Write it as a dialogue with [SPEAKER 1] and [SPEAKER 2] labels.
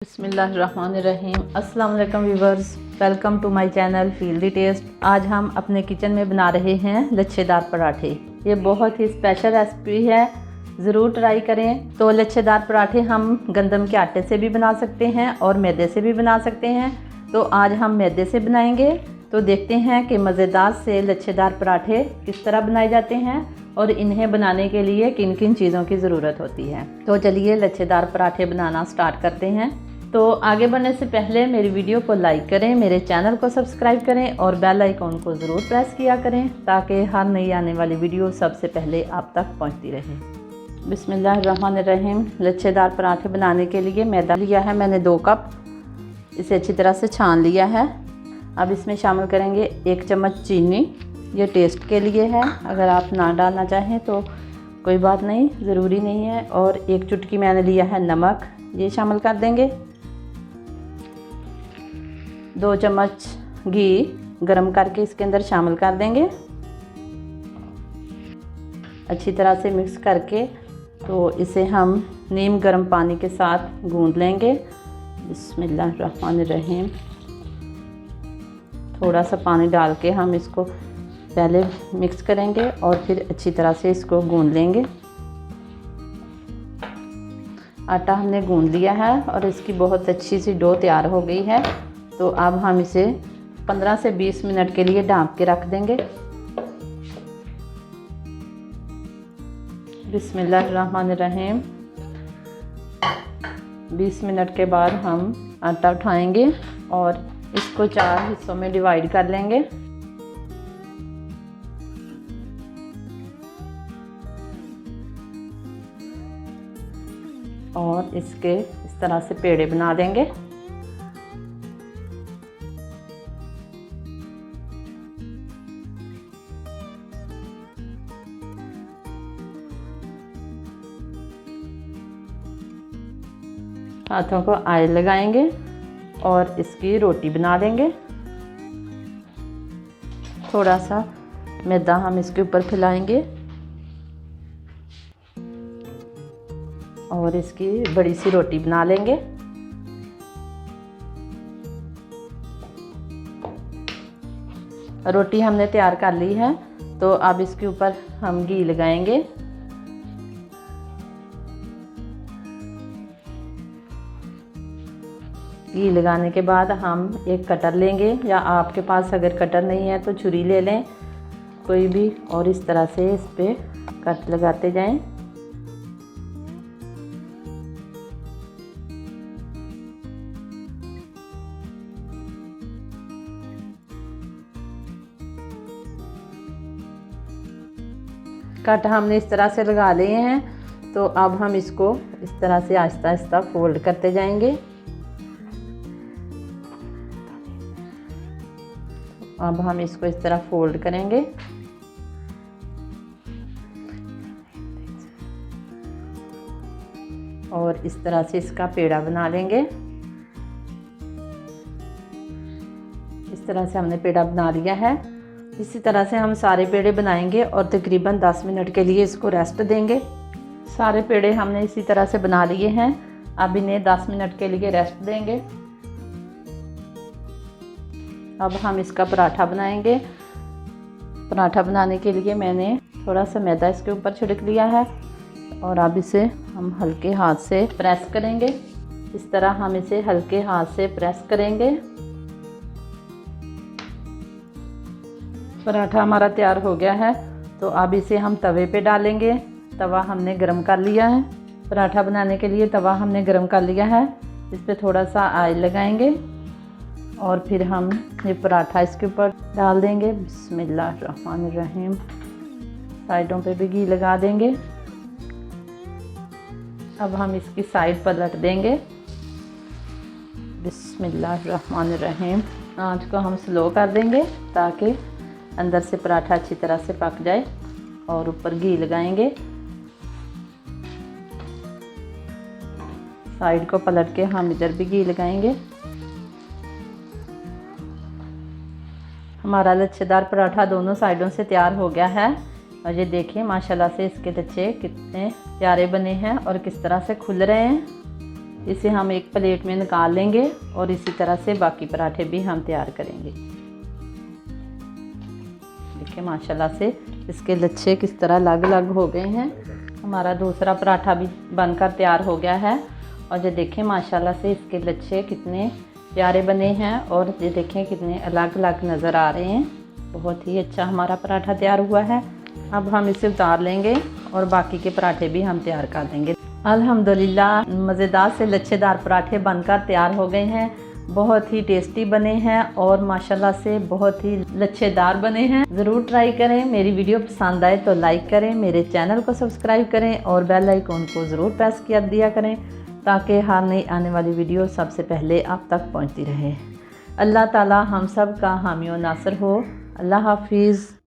[SPEAKER 1] बिस्मिल्लाहिर्रहमानिर्रहीम। अस्सलाम वालेकुम viewers, welcome to my channel feel the taste. आज हम अपने किचन में बना रहे हैं लच्छेदार पराठे। ये बहुत ही स्पेशल रेसिपी है, ज़रूर ट्राई करें। तो लच्छेदार पराठे हम गंदम के आटे से भी बना सकते हैं और मैदे से भी बना सकते हैं। तो आज हम मैदे से बनाएंगे। तो देखते हैं कि मज़ेदार से लच्छेदार पराठे किस तरह बनाए जाते हैं और इन्हें बनाने के लिए किन किन चीज़ों की ज़रूरत होती है। तो चलिए लच्छेदार पराठे बनाना स्टार्ट करते हैं। तो आगे बढ़ने से पहले मेरी वीडियो को लाइक करें, मेरे चैनल को सब्सक्राइब करें और बेल आइकॉन को ज़रूर प्रेस किया करें ताकि हर नई आने वाली वीडियो सबसे पहले आप तक पहुंचती रहे। बिस्मिल्लाहिर्रहमानिर्रहीम। लच्छेदार पराठे बनाने के लिए मैदा लिया है मैंने 2 कप। इसे अच्छी तरह से छान लिया है। अब इसमें शामिल करेंगे 1 चम्मच चीनी, ये टेस्ट के लिए है। अगर आप ना डालना चाहें तो कोई बात नहीं, ज़रूरी नहीं है। और 1 चुटकी मैंने लिया है नमक, ये शामिल कर देंगे। 2 चम्मच घी गरम करके इसके अंदर शामिल कर देंगे। अच्छी तरह से मिक्स करके तो इसे हम नीम गर्म पानी के साथ गूंद लेंगे। बिस्मिल्लाहिर्रहमानिर्रहीम। थोड़ा सा पानी डाल के हम इसको पहले मिक्स करेंगे और फिर अच्छी तरह से इसको गूंद लेंगे। आटा हमने गूंद लिया है और इसकी बहुत अच्छी सी डो तैयार हो गई है। तो अब हम इसे 15 से 20 मिनट के लिए ढाँप के रख देंगे। बिस्मिल्लाहिर्रहमानिर्रहीम। 20 मिनट के बाद हम आटा उठाएंगे और इसको 4 हिस्सों में डिवाइड कर लेंगे। और इसके इस तरह से पेड़े बना देंगे। हाथों को ऑयल लगाएंगे और इसकी रोटी बना देंगे। थोड़ा सा मैदा हम इसके ऊपर फैलाएंगे और इसकी बड़ी सी रोटी बना लेंगे। रोटी हमने तैयार कर ली है। तो अब इसके ऊपर हम घी लगाएंगे। घी लगाने के बाद हम एक कटर लेंगे, या आपके पास अगर कटर नहीं है तो छुरी ले लें कोई भी, और इस तरह से इस पे कट लगाते जाएं। कट हमने इस तरह से लगा लिए हैं। तो अब हम इसको इस तरह से आहिस्ता आहिस्ता फोल्ड करते जाएंगे। अब हम इसको इस तरह फोल्ड करेंगे। और इस तरह से इसका पेड़ा बना लेंगे। इस तरह से हमने पेड़ा बना लिया है। इसी तरह से हम सारे पेड़े बनाएंगे और तकरीबन 10 मिनट के लिए इसको रेस्ट देंगे। सारे पेड़े हमने इसी तरह से बना लिए हैं। अब इन्हें 10 मिनट के लिए रेस्ट देंगे। अब हम इसका पराठा बनाएंगे। पराठा बनाने के लिए मैंने थोड़ा सा मैदा इसके ऊपर छिड़क लिया है और अब इसे हम हल्के हाथ से प्रेस करेंगे। इस तरह हम इसे हल्के हाथ से प्रेस करेंगे। पराठा हमारा तैयार हो गया है। तो अब इसे हम तवे पे डालेंगे। तवा हमने गरम कर लिया है। पराठा बनाने के लिए तवा हमने गरम कर लिया है। इस पर थोड़ा सा ऑयल लगाएंगे और फिर हम ये पराठा इसके ऊपर डाल देंगे। बिस्मिल्लाहिर्रहमानिर्रहीम। साइडों पे भी घी लगा देंगे। अब हम इसकी साइड पलट देंगे। बिस्मिल्लाहिर्रहमानिर्रहीम। आंच को हम स्लो कर देंगे ताकि अंदर से पराठा अच्छी तरह से पक जाए। और ऊपर घी लगाएंगे। साइड को पलट के हम इधर भी घी लगाएंगे। हमारा लच्छेदार पराठा दोनों साइडों से तैयार हो गया है। और ये देखिए माशाल्लाह से इसके लच्छे कितने प्यारे बने हैं और किस तरह से खुल रहे हैं। इसे हम एक प्लेट में निकाल लेंगे और इसी तरह से बाकी पराठे भी हम तैयार करेंगे। देखिए माशाल्लाह से इसके लच्छे किस तरह अलग अलग हो गए हैं। हमारा दूसरा पराठा भी बनकर तैयार हो गया है और ये देखें माशाल्लाह से इसके लच्छे कितने प्यारे बने हैं और ये देखें कितने अलग अलग नज़र आ रहे हैं। बहुत ही अच्छा हमारा पराठा तैयार हुआ है। अब हम इसे उतार लेंगे और बाकी के पराठे भी हम तैयार कर देंगे। अल्हम्दुलिल्लाह मज़ेदार से लच्छेदार पराठे बनकर तैयार हो गए हैं। बहुत ही टेस्टी बने हैं और माशाल्लाह से बहुत ही लच्छेदार बने हैं। ज़रूर ट्राई करें। मेरी वीडियो पसंद आए तो लाइक करें, मेरे चैनल को सब्सक्राइब करें और बेल आइकॉन को ज़रूर प्रेस कर दिया करें ताकि हर नई आने वाली वीडियो सबसे पहले आप तक पहुंचती रहे। अल्लाह ताला हम सब का हामी और नासिर हो। अल्लाह हाफिज़।